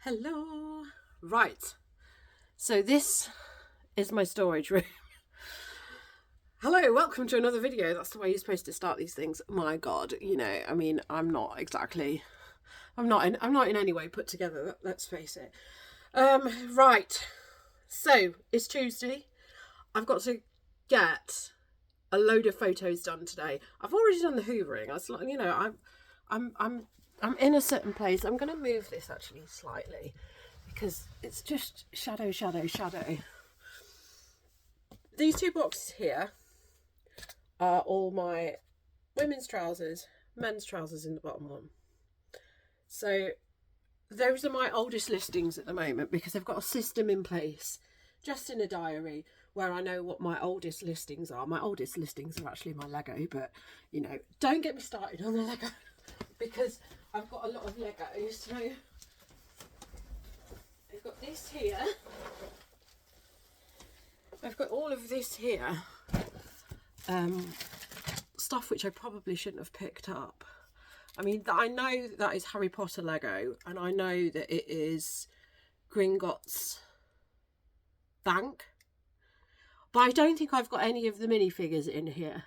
Hello. Right. So this is my storage room. Hello, welcome to another video. That's the way you're supposed to start these things. My God, I mean, I'm not in any way put together, let's face it. Right. So it's Tuesday. I've got to get a load of photos done today. I've already done the hoovering. I'm in a certain place. I'm going to move this actually slightly because it's just shadow. These two boxes here are all my women's trousers, men's trousers in the bottom one. So those are my oldest listings at the moment because I've got a system in place just in a diary where I know what my oldest listings are. My oldest listings are actually my Lego, but don't get me started on the Lego because I've got a lot of Legos. So I've got this here. I've got all of this here. Stuff which I probably shouldn't have picked up. I mean, I know that is Harry Potter Lego, and I know that it is Gringotts Bank, but I don't think I've got any of the minifigures in here.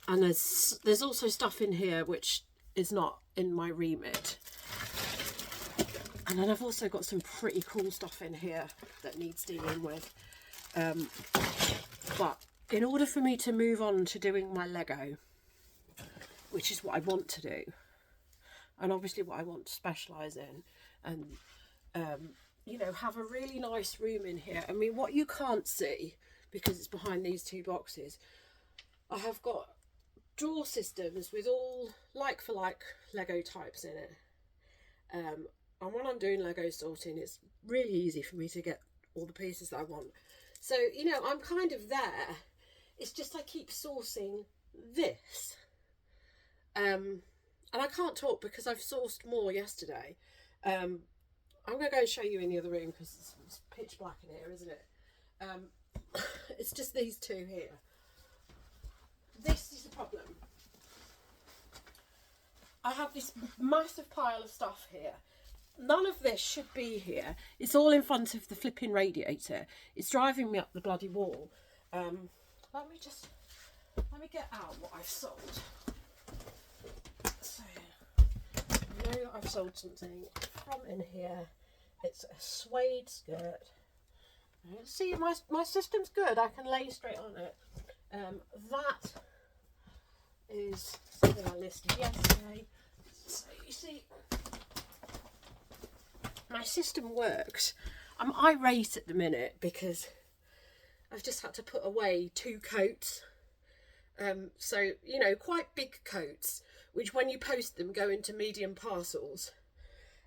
And there's also stuff in here which is not in my remit. And then I've also got some pretty cool stuff in here that needs dealing with. But in order for me to move on to doing my Lego, which is what I want to do, and obviously what I want to specialise in, and have a really nice room in here. I mean, what you can't see because it's behind these two boxes, I have got drawer systems with all like for like Lego types in it. And when I'm doing Lego sorting, it's really easy for me to get all the pieces that I want. So, I'm kind of there. It's just I keep sourcing this. And I can't talk because I've sourced more yesterday. I'm going to go and show you in the other room because it's pitch black in here, isn't it? It's just these two here. This is the problem. I have this massive pile of stuff here. None of this should be here. It's all in front of the flipping radiator. It's driving me up the bloody wall. Let me get out what I've sold. So, I know that I've sold something from in here. It's a suede skirt. See, my system's good. I can lay straight on it. That is something I listed yesterday. So you see, my system works. I'm irate at the minute because I've just had to put away 2 coats. So, quite big coats, which when you post them go into medium parcels.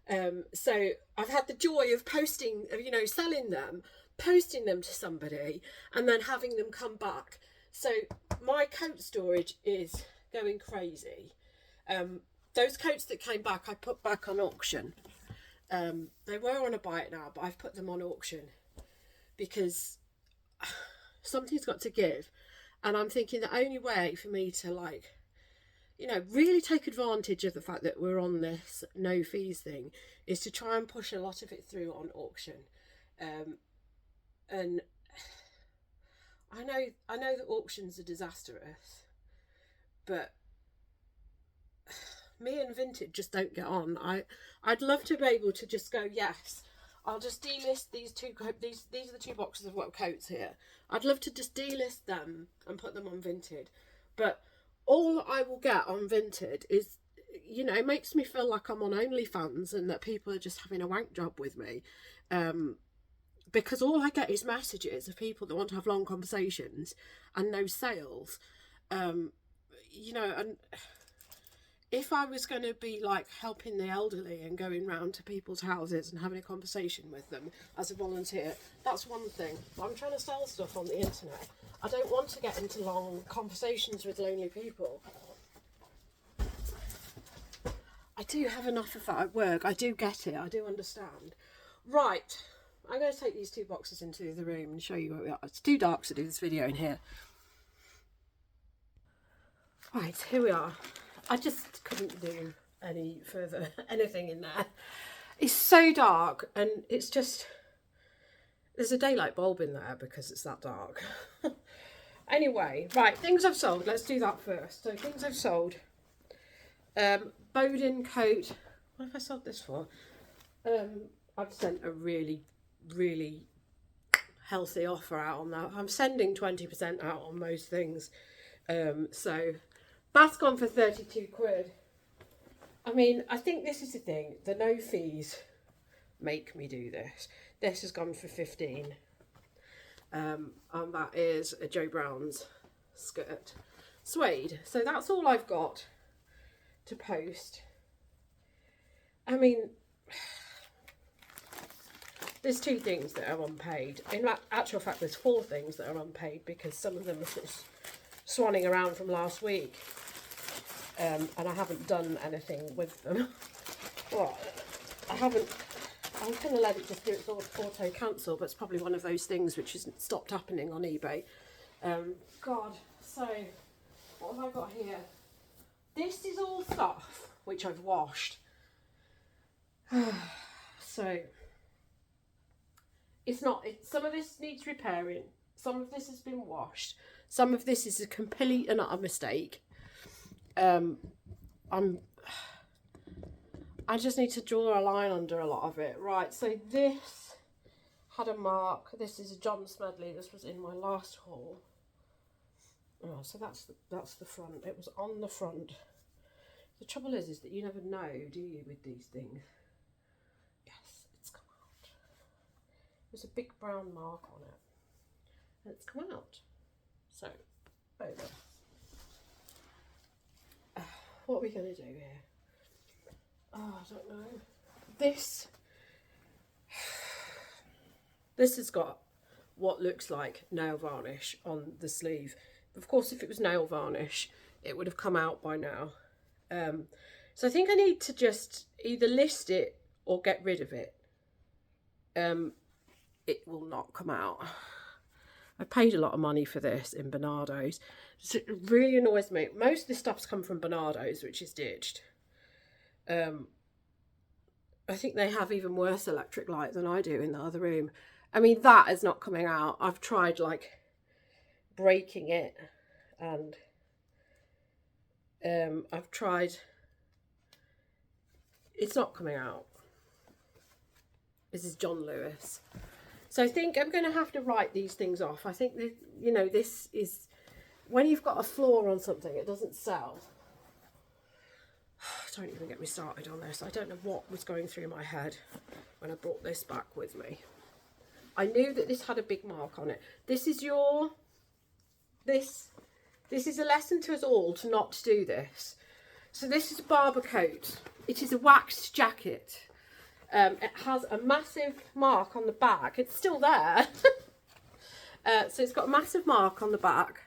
So I've had the joy of posting, selling them, posting them to somebody and then having them come back. So my coat storage is going crazy. Those coats that came back, I put back on auction. They were on a buy it now, but I've put them on auction because something's got to give. And I'm thinking the only way for me to really take advantage of the fact that we're on this no fees thing is to try and push a lot of it through on auction. And I know that auctions are disastrous, but me and Vinted just don't get on. I'd love to be able to just go, yes, I'll just delist these these are the 2 boxes of coats here. I'd love to just delist them and put them on Vinted, but all I will get on Vinted is, it makes me feel like I'm on OnlyFans and that people are just having a wank job with me. Because all I get is messages of people that want to have long conversations and no sales. And if I was going to be helping the elderly and going round to people's houses and having a conversation with them as a volunteer, that's one thing. But I'm trying to sell stuff on the internet. I don't want to get into long conversations with lonely people. I do have enough of that at work. I do get it. I do understand. Right. I'm going to take these 2 boxes into the room and show you where we are. It's too dark to do this video in here. Right, here we are. I just couldn't do any further anything in there. It's so dark, and it's just, there's a daylight bulb in there because it's that dark. Anyway, right, things I've sold. Let's do that first. So things I've sold. Bowden coat. What have I sold this for? I've sent a really, really healthy offer out on that. I'm sending 20% out on most things. So that's gone for 32 quid. I mean, I think this is the thing. The no fees make me do this. This has gone for 15. And that is a Jo Brown's skirt. Suede. So that's all I've got to post. I mean, there's 2 things that are unpaid. In actual fact, there's 4 things that are unpaid because some of them are sort of swanning around from last week. And I haven't done anything with them. Well, I haven't. I was going to let it just do its auto cancel, but it's probably one of those things which hasn't stopped happening on eBay. God, so what have I got here? This is all stuff which I've washed. So it's not. Some of this needs repairing. Some of this has been washed. Some of this is a complete and utter mistake. I just need to draw a line under a lot of it. Right, so this had a mark. This is a John Smedley. This was in my last haul. Oh, so that's the front. It was on the front. The trouble is that you never know, do you, with these things? Yes, it's come out. There's a big brown mark on it. And it's come out. So, over. What are we going to do here? Oh, I don't know. This has got what looks like nail varnish on the sleeve. Of course, if it was nail varnish, it would have come out by now. So I think I need to just either list it or get rid of it. It will not come out. I paid a lot of money for this in Bernardo's. So it really annoys me. Most of this stuff's come from Bernardo's, which is ditched. I think they have even worse electric light than I do in the other room. I mean, that is not coming out. I've tried like breaking it, and I've tried. It's not coming out. This is John Lewis. So I think I'm going to have to write these things off. I think that, you know, this is, when you've got a flaw on something, it doesn't sell. Don't even get me started on this. I don't know what was going through my head when I brought this back with me. I knew that this had a big mark on it. This is this is a lesson to us all to not do this. So this is a Barbour coat. It is a waxed jacket. It has a massive mark on the back. It's still there. So it's got a massive mark on the back,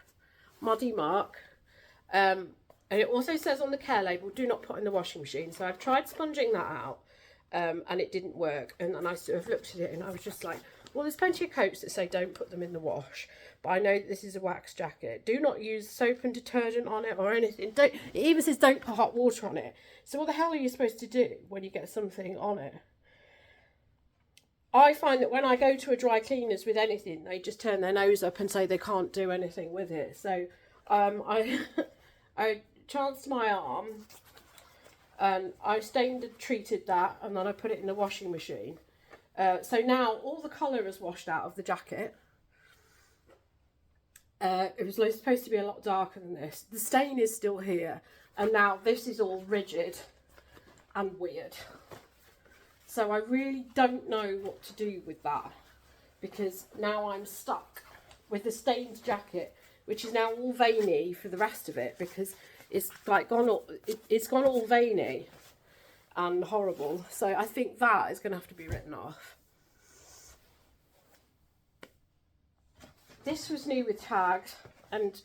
muddy mark. And it also says on the care label, do not put in the washing machine. So I've tried sponging that out, and it didn't work. And then I sort of looked at it and I was just like, well, there's plenty of coats that say don't put them in the wash. But I know that this is a wax jacket. Do not use soap and detergent on it or anything. It even says don't put hot water on it. So what the hell are you supposed to do when you get something on it? I find that when I go to a dry cleaners with anything, they just turn their nose up and say they can't do anything with it. So I chanced my arm, and I stained and treated that, and then I put it in the washing machine. So now all the colour is washed out of the jacket. It was supposed to be a lot darker than this. The stain is still here, and now this is all rigid and weird. So I really don't know what to do with that, because now I'm stuck with the stained jacket, which is now all veiny for the rest of it, because it's like it's gone all veiny and horrible. So I think that is going to have to be written off. This was new with tags, and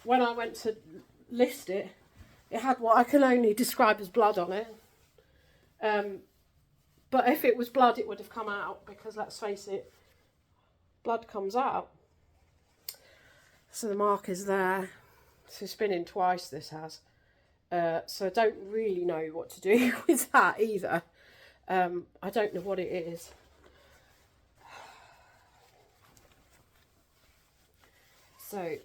when I went to list it, it had what I can only describe as blood on it. But if it was blood, it would have come out, because let's face it, blood comes out. So the mark is there. So spinning twice, this has. So I don't really know what to do with that either. I don't know what it is. So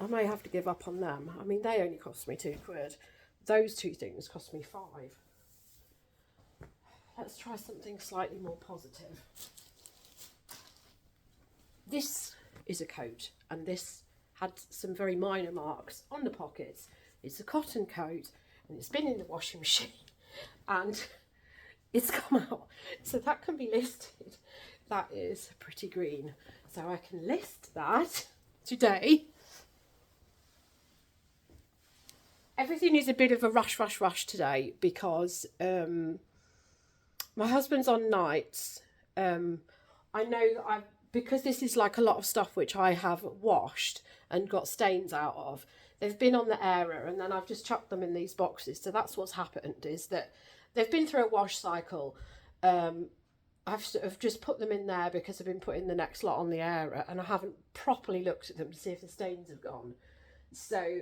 I may have to give up on them. I mean, they only cost me £2. Those two things cost me 5. Let's try something slightly more positive. This is a coat, and this had some very minor marks on the pockets. It's a cotton coat, and it's been in the washing machine, and it's come out. So that can be listed. That is pretty green. So I can list that today. Everything is a bit of a rush today because my husband's on nights. I know that because this is like a lot of stuff which I have washed and got stains out of. They've been on the airer, and then I've just chucked them in these boxes. So that's what's happened, is that they've been through a wash cycle. I've sort of just put them in there because I've been putting the next lot on the airer, and I haven't properly looked at them to see if the stains have gone. So,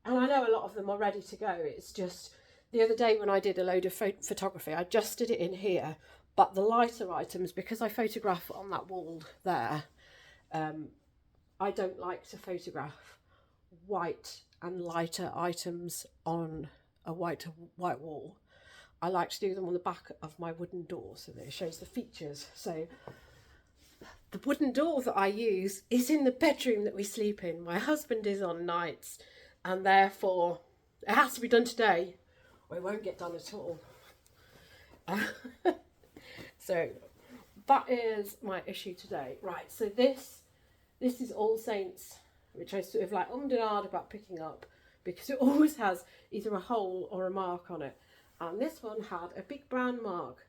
and I know a lot of them are ready to go. It's just the other day when I did a load of photography, I just did it in here, but the lighter items, because I photograph on that wall there, I don't like to photograph white and lighter items on a white wall. I like to do them on the back of my wooden door so that it shows the features. So the wooden door that I use is in the bedroom that we sleep in. My husband is on nights, and therefore it has to be done today or it won't get done at all. So that is my issue today. Right, so this is All Saints, which I sort of like and ahed about picking up because it always has either a hole or a mark on it. And this one had a big brown mark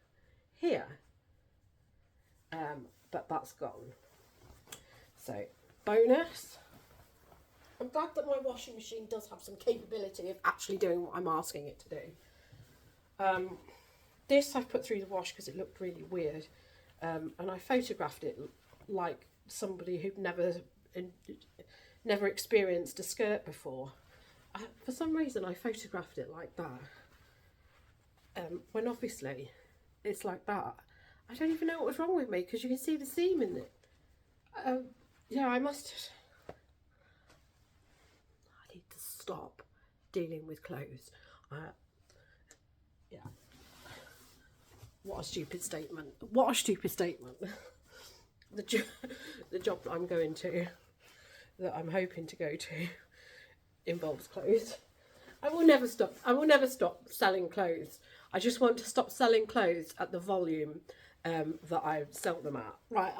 here, but that's gone. So bonus. I'm glad that my washing machine does have some capability of actually doing what I'm asking it to do. This I've put through the wash because it looked really weird, and I photographed it like somebody who'd never experienced a skirt before. For some reason I photographed it like that, when obviously it's like that. I don't even know what was wrong with me because you can see the seam in it. Yeah, I need to stop dealing with clothes. Yeah. What a stupid statement. What a stupid statement. The job that I'm going to, that I'm hoping to go to, involves clothes. I will never stop selling clothes. I just want to stop selling clothes at the volume that I sell them at. Right,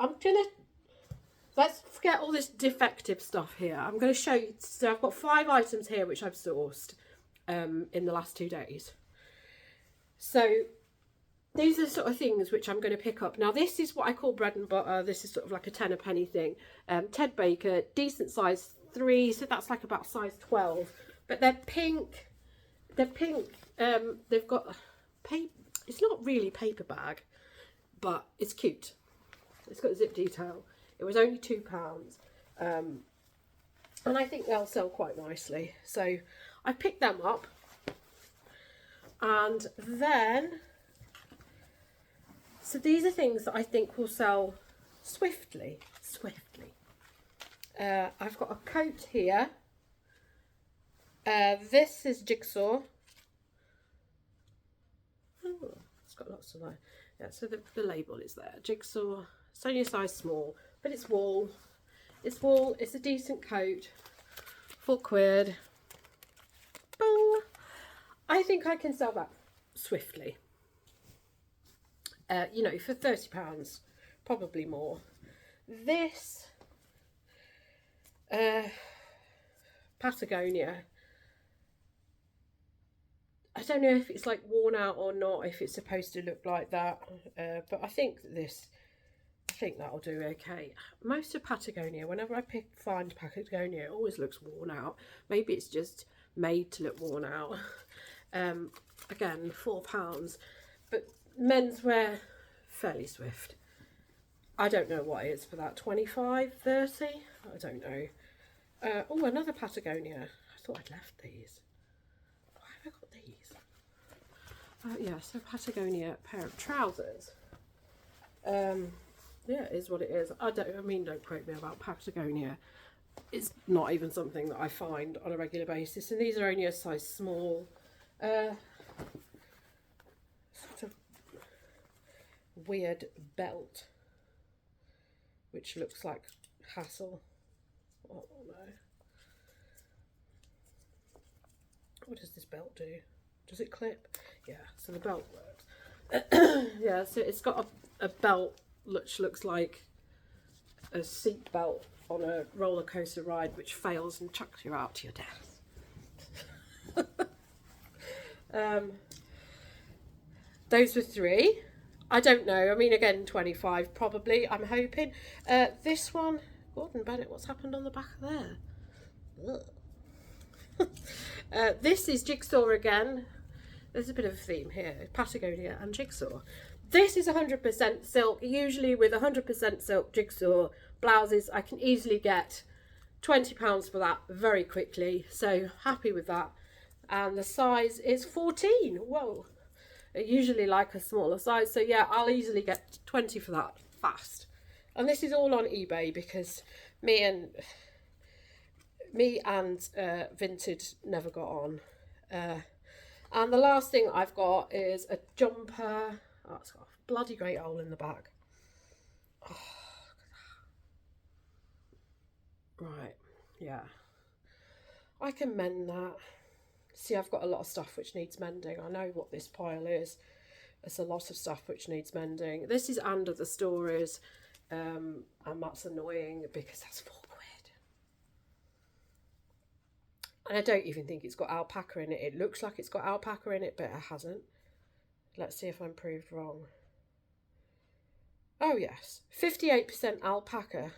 let's forget all this defective stuff here. I'm going to show you. So I've got 5 items here which I've sourced in the last 2 days. So these are the sort of things which I'm going to pick up. Now this is what I call bread and butter. This is sort of like a 10 a penny thing. Ted Baker, decent size 3, so that's like about size 12. But they're pink. They're pink. They've got paper. It's not really paper bag, but it's cute. It's got a zip detail. It was only £2, and I think they'll sell quite nicely. So I picked them up, and then so these are things that I think will sell swiftly. I've got a coat here. This is Jigsaw. Oh, it's got lots of that. Yeah, so the label is there. Jigsaw. It's only a size small, but it's wool. It's wool. It's a decent coat. £4. Boom. I think I can sell that swiftly. You know, for £30, probably more. This Patagonia. I don't know if it's like worn out or not, if it's supposed to look like that, but I think that'll do okay. Most of Patagonia, whenever I find Patagonia, it always looks worn out. Maybe it's just made to look worn out. Again, £4, but menswear, fairly swift. I don't know what it is for that, 25, 30? I don't know. Oh, another Patagonia. I thought I'd left these. Yeah, so Patagonia pair of trousers. Yeah, it is what it is. Don't quote me about Patagonia. It's not even something that I find on a regular basis, and these are only a size small. Sort of weird belt, which looks like hassle. Oh no. What does this belt do? Does it clip? Yeah, so the belt works. Yeah, so it's got a belt which looks like a seat belt on a roller coaster ride, which fails and chucks you out to your death. Those were 3. I don't know. I mean, again, 25 probably, I'm hoping. This one, Gordon Bennett, what's happened on the back of there? This is Jigsaw again. There's a bit of a theme here, Patagonia and Jigsaw. This is 100% silk. Usually with 100% silk Jigsaw blouses, I can easily get £20 for that very quickly. So happy with that. And the size is 14. Whoa. I usually like a smaller size. So yeah, I'll easily get 20 for that fast. And this is all on eBay because me and Vinted never got on. And the last thing I've got is a jumper. Oh, it's got a bloody great hole in the back. Oh, right, yeah. I can mend that. See, I've got a lot of stuff which needs mending. I know what this pile is. It's a lot of stuff which needs mending. This is Under the Stories, and that's annoying because that's £4. And I don't even think it's got alpaca in it. It looks like it's got alpaca in it, but it hasn't. Let's see if I'm proved wrong. Oh yes, 58% alpaca.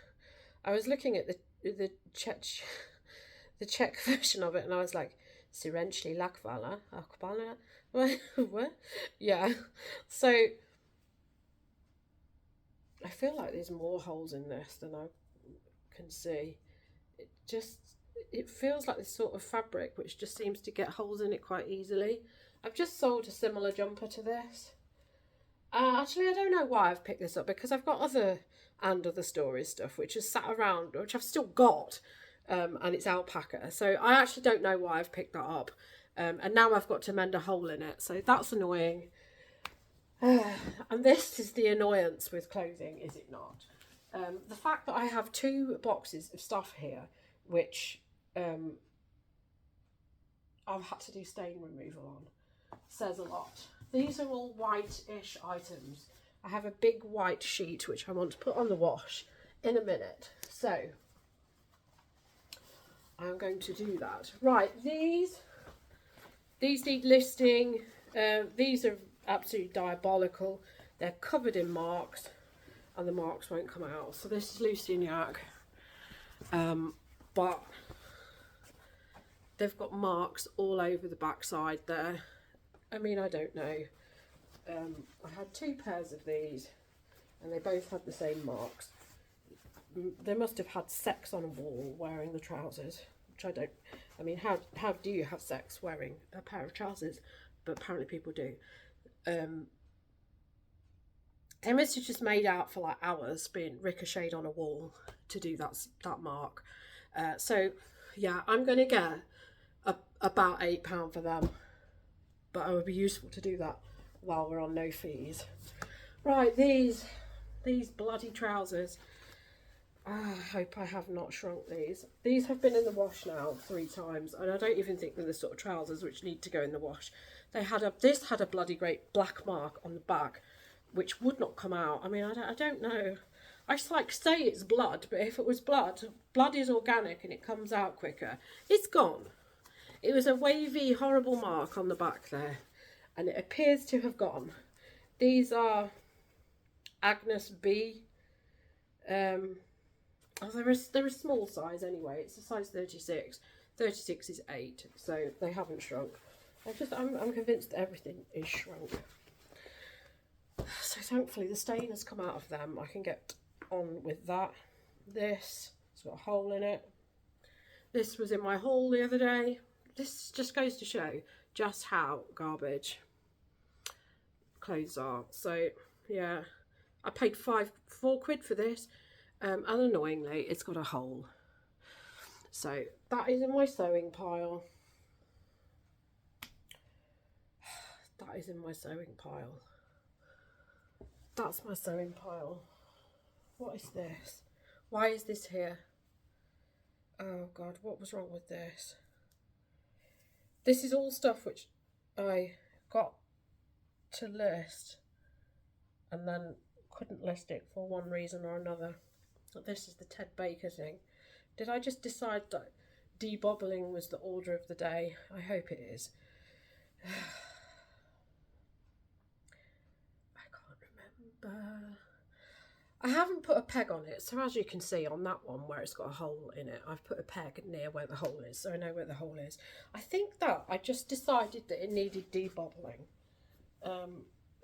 I was looking at the Czech version of it, and I was like, Sirenchli Lakvala, Akbala. What? Yeah. So I feel like there's more holes in this than I can see. It feels like this sort of fabric which just seems to get holes in it quite easily. I've just sold a similar jumper to this. Actually, I don't know why I've picked this up, because I've got other Under the Stories stuff which is sat around, which I've still got, and it's alpaca. So I actually don't know why I've picked that up. And now I've got to mend a hole in it, so that's annoying. And this is the annoyance with clothing, is it not? The fact that I have 2 boxes of stuff here which I've had to do stain removal on says a lot. These are all white-ish items. I have a big white sheet which I want to put on the wash in a minute. So I'm going to do that. Right, these need listing. These are absolutely diabolical. They're covered in marks and the marks won't come out. So this is Lucy and Yak. But they've got marks all over the backside there. I mean, I don't know. I had 2 pairs of these and they both had the same marks. They must have had sex on a wall wearing the trousers, which I don't. I mean, how do you have sex wearing a pair of trousers? But apparently people do. They must have just made out for like hours being ricocheted on a wall to do that mark. So yeah, I'm going to get about £8 for them, but it would be useful to do that while we're on no fees. Right, these bloody trousers. I hope I have not shrunk these. These have been in the wash now 3 times, and I don't even think they're the sort of trousers which need to go in the wash. This had a bloody great black mark on the back, which would not come out. I mean, I don't know. I like say it's blood, but if it was blood is organic and it comes out quicker. It's gone. It was a wavy, horrible mark on the back there, and it appears to have gone. These are Agnes B. They're a small size anyway. It's a size 36. 36 is 8, so they haven't shrunk. I'm convinced that everything is shrunk. So thankfully the stain has come out of them. I can get on with that. This has got a hole in it. This was in my haul the other day. This just goes to show just how garbage clothes are. So yeah, I paid 4 quid for this, and annoyingly it's got a hole. So that is in my sewing pile. That is in my sewing pile. That's my sewing pile. What is this? Why is this here? Oh God, what was wrong with this? This is all stuff which I got to list and then couldn't list it for one reason or another. This is the Ted Baker thing. Did I just decide that debobbling was the order of the day? I hope it is. I can't remember. I haven't put a peg on it, so as you can see on that one where it's got a hole in it, I've put a peg near where the hole is, so I know where the hole is. I think that I just decided that it needed debobbling.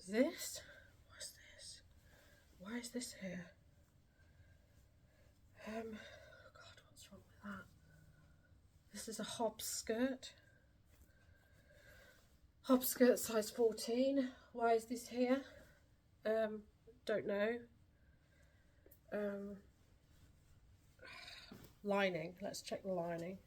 This? What's this? Why is this here? God, what's wrong with that? This is a Hobbs skirt. Hobbs skirt size 14. Why is this here? Don't know. Lining. Let's check the lining.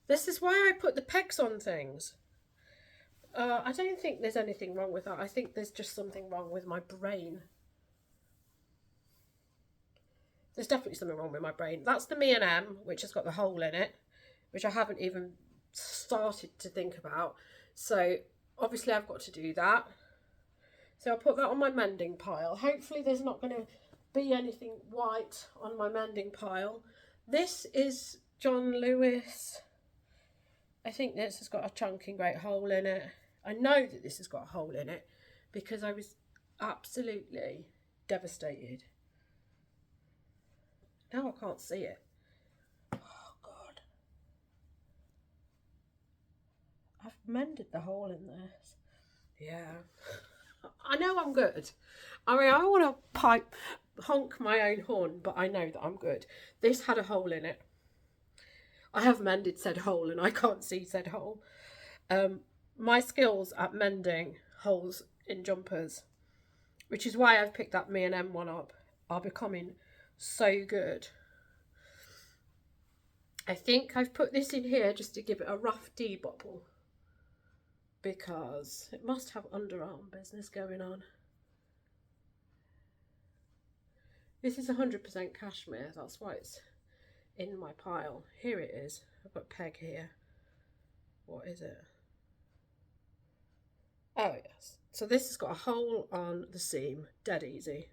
This is why I put the pegs on things. I don't think there's anything wrong with that. I think there's just something wrong with my brain. There's definitely something wrong with my brain. That's the M&M, which has got the hole in it, which I haven't even started to think about. So obviously I've got to do that. So I'll put that on my mending pile. Hopefully there's not going to be anything white on my mending pile. This is John Lewis. I think this has got a chunking great hole in it. I know that this has got a hole in it because I was absolutely devastated. Now I can't see it. Oh God. I've mended the hole in this. Yeah. I know I'm good. I mean, I don't want to honk my own horn, but I know that I'm good. This had a hole in it. I have mended said hole and I can't see said hole. My skills at mending holes in jumpers, which is why I've picked that M&M one up, are becoming so good. I think I've put this in here just to give it a rough debobble because it must have underarm business going on. This is 100% cashmere, that's why it's in my pile. Here it is. I've got a peg here. What is it? Oh yes. So this has got a hole on the seam, dead easy.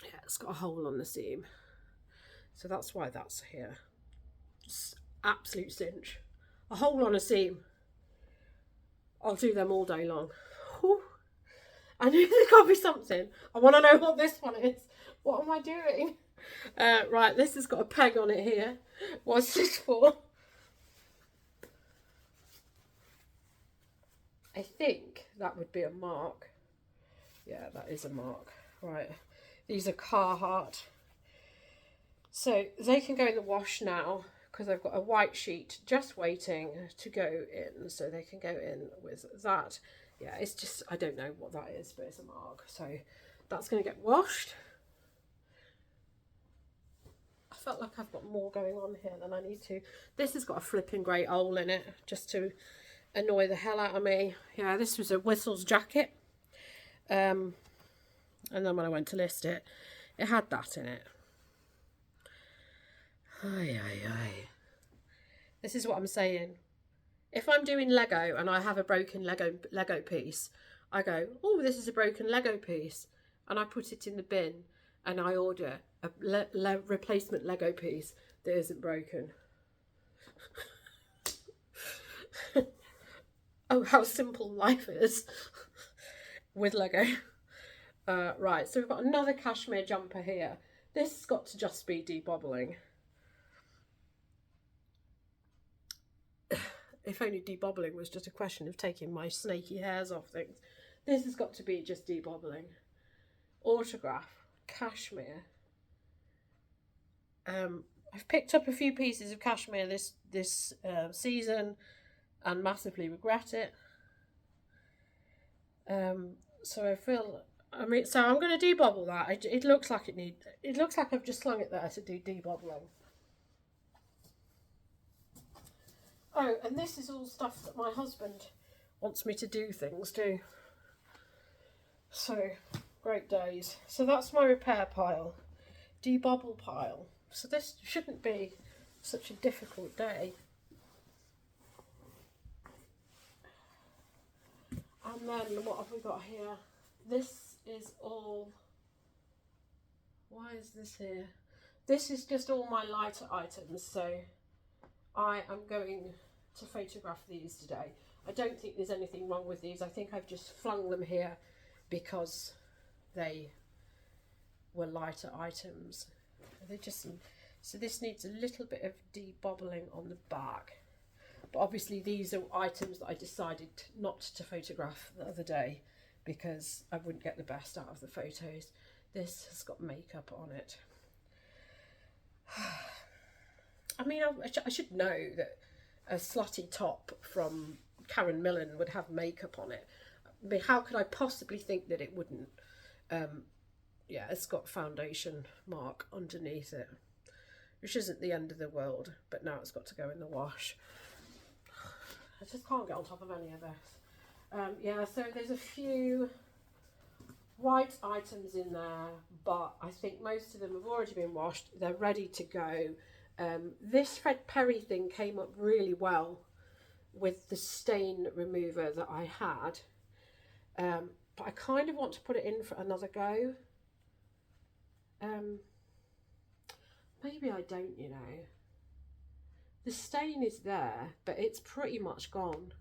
Yeah, it's got a hole on the seam. So that's why that's here. Just absolute cinch. A hole on a seam. I'll do them all day long. Whew. I knew there got to be something. I want to know what this one is. What am I doing? Right, this has got a peg on it here. What's this for? I think that would be a mark. Yeah, that is a mark. Right, these are Carhartt. So they can go in the wash now because I've got a white sheet just waiting to go in. So they can go in with that. Yeah, it's just, I don't know what that is, but it's a mark. So that's going to get washed. I felt like I've got more going on here than I need to. This has got a flipping great hole in it just to annoy the hell out of me. Yeah, this was a Whistles jacket. And then when I went to list it, it had that in it. Ay, ay, ay. This is what I'm saying. If I'm doing Lego and I have a broken Lego piece, I go, oh, this is a broken Lego piece. And I put it in the bin and I order a replacement Lego piece that isn't broken. Oh, how simple life is with Lego. Right, so we've got another cashmere jumper here. This has got to just be debobbling. If only debobbling was just a question of taking my snaky hairs off things. This has got to be just debobbling. Autograph, cashmere. I've picked up a few pieces of cashmere this season and massively regret it. So I feel, so I'm going to debobble that. It looks like it looks like I've just slung it there to do debobbling. Oh, and this is all stuff that my husband wants me to do things to. So, great days. So that's my repair pile, debobble pile. So this shouldn't be such a difficult day. And then what have we got here? This is all, why is this here? This is just all my lighter items, so I am going to photograph these today. I don't think there's anything wrong with these. I think I've just flung them here because they were lighter items. They just, so this needs a little bit of debobbling on the back. But obviously these are items that I decided not to photograph the other day because I wouldn't get the best out of the photos. This has got makeup on it. I mean, I should know that a slutty top from Karen Millen would have makeup on it. I mean, how could I possibly think that it wouldn't? Yeah, it's got foundation mark underneath it, which isn't the end of the world, but now it's got to go in the wash. I just can't get on top of any of this. Yeah, so there's a few white items in there, but I think most of them have already been washed. They're ready to go. This Fred Perry thing came up really well with the stain remover that I had. But I kind of want to put it in for another go. Maybe I don't, you know. The stain is there, but it's pretty much gone.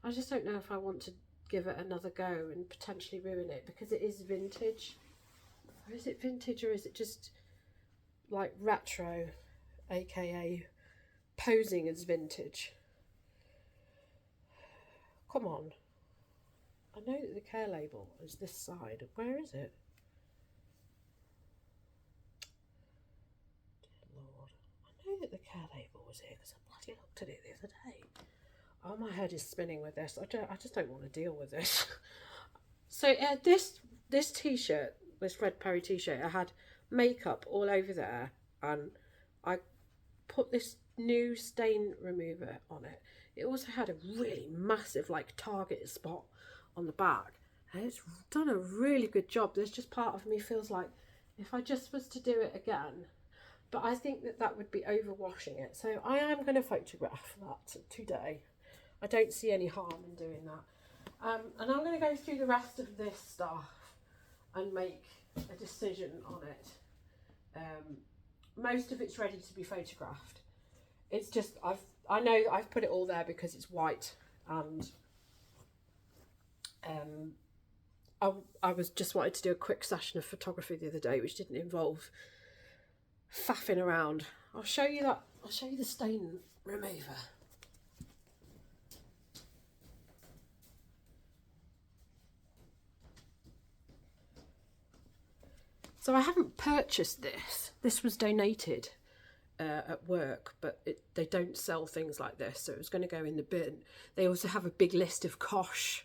I just don't know if I want to give it another go and potentially ruin it because it is vintage. Or is it vintage or is it just like retro, aka posing as vintage? Come on. I know that the care label is this side. Where is it? Dear Lord. I know that the care label was here because I bloody looked at it the other day. Oh, my head is spinning with this. I just don't want to deal with this. So this t-shirt, this Fred Perry t-shirt, I had makeup all over there, and I put this new stain remover on it. It also had a really massive like target spot on the back, and it's done a really good job. There's just part of me feels like if I just was to do it again, but I think that would be overwashing it. So I am going to photograph that today. I don't see any harm in doing that. And I'm going to go through the rest of this stuff and make a decision on it. Most of it's ready to be photographed. It's just, I know that I've put it all there because it's white, and I was just wanted to do a quick session of photography the other day, which didn't involve faffing around. I'll show you the stain remover. So I haven't purchased this. This was donated at work, but they don't sell things like this, so it was going to go in the bin. They also have a big list of COSH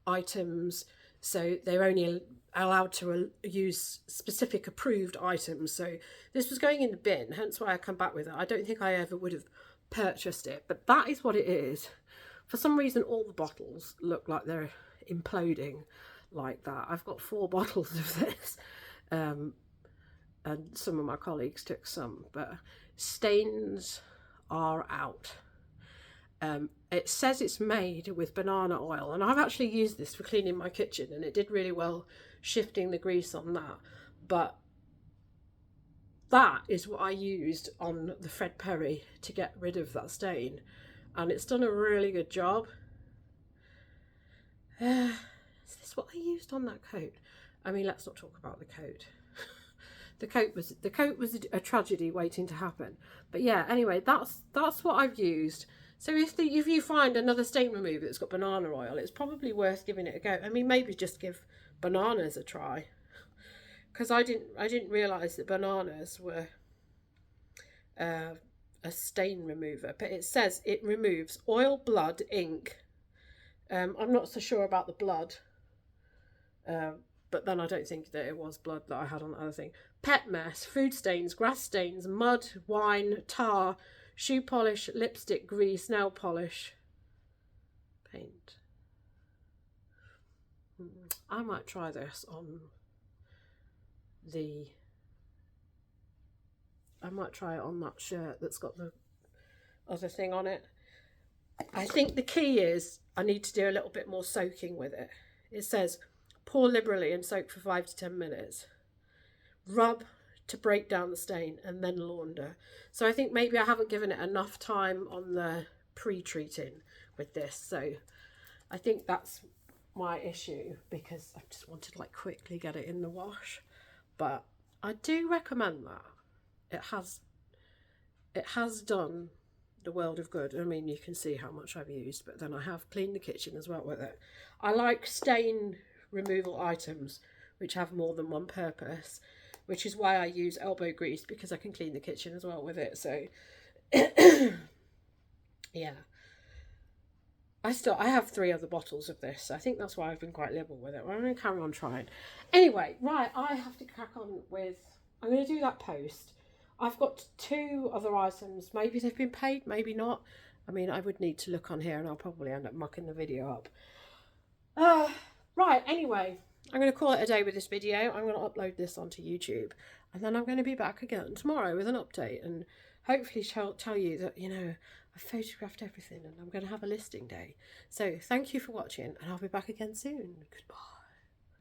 items, so they're only allowed to use specific approved items. So this was going in the bin, hence why I come back with it. I don't think I ever would have purchased it, but that is what it is. For some reason, all the bottles look like they're imploding like that. I've got 4 bottles of this. And some of my colleagues took some, but stains are out. It says it's made with banana oil, and I've actually used this for cleaning my kitchen, and it did really well shifting the grease on that. But that is what I used on the Fred Perry to get rid of that stain, and it's done a really good job. Is this what I used on that coat? I mean, let's not talk about the coat. The coat was a tragedy waiting to happen. But yeah, anyway, that's what I've used. So if you find another stain remover that's got banana oil, it's probably worth giving it a go. I mean, maybe just give bananas a try, because I didn't realise that bananas were a stain remover, but it says it removes oil, blood, ink. I'm not so sure about the blood, but then I don't think that it was blood that I had on the other thing. Pet mess, food stains, grass stains, mud, wine, tar, shoe polish, lipstick, grease, nail polish, paint. I might try this on the... I might try it on that shirt that's got the other thing on it. I think the key is I need to do a little bit more soaking with it. It says pour liberally and soak for 5 to 10 minutes. Rub to break down the stain and then launder. So I think maybe I haven't given it enough time on the pre-treating with this. So I think that's my issue, because I just wanted to like quickly get it in the wash. But I do recommend that. It has done the world of good. I mean, you can see how much I've used, but then I have cleaned the kitchen as well with it. I like stain removal items which have more than one purpose, which is why I use elbow grease, because I can clean the kitchen as well with it. So yeah, I have 3 other bottles of this. I think that's why I've been quite liberal with it. I'm going to carry on trying. Anyway, right, I have to crack on with... I'm going to do that post. I've got 2 other items. Maybe they've been paid, maybe not. I mean, I would need to look on here and I'll probably end up mucking the video up. Right, anyway, I'm going to call it a day with this video. I'm going to upload this onto YouTube. And then I'm going to be back again tomorrow with an update. And hopefully tell you that, you know, I've photographed everything and I'm going to have a listing day. So thank you for watching, and I'll be back again soon. Goodbye.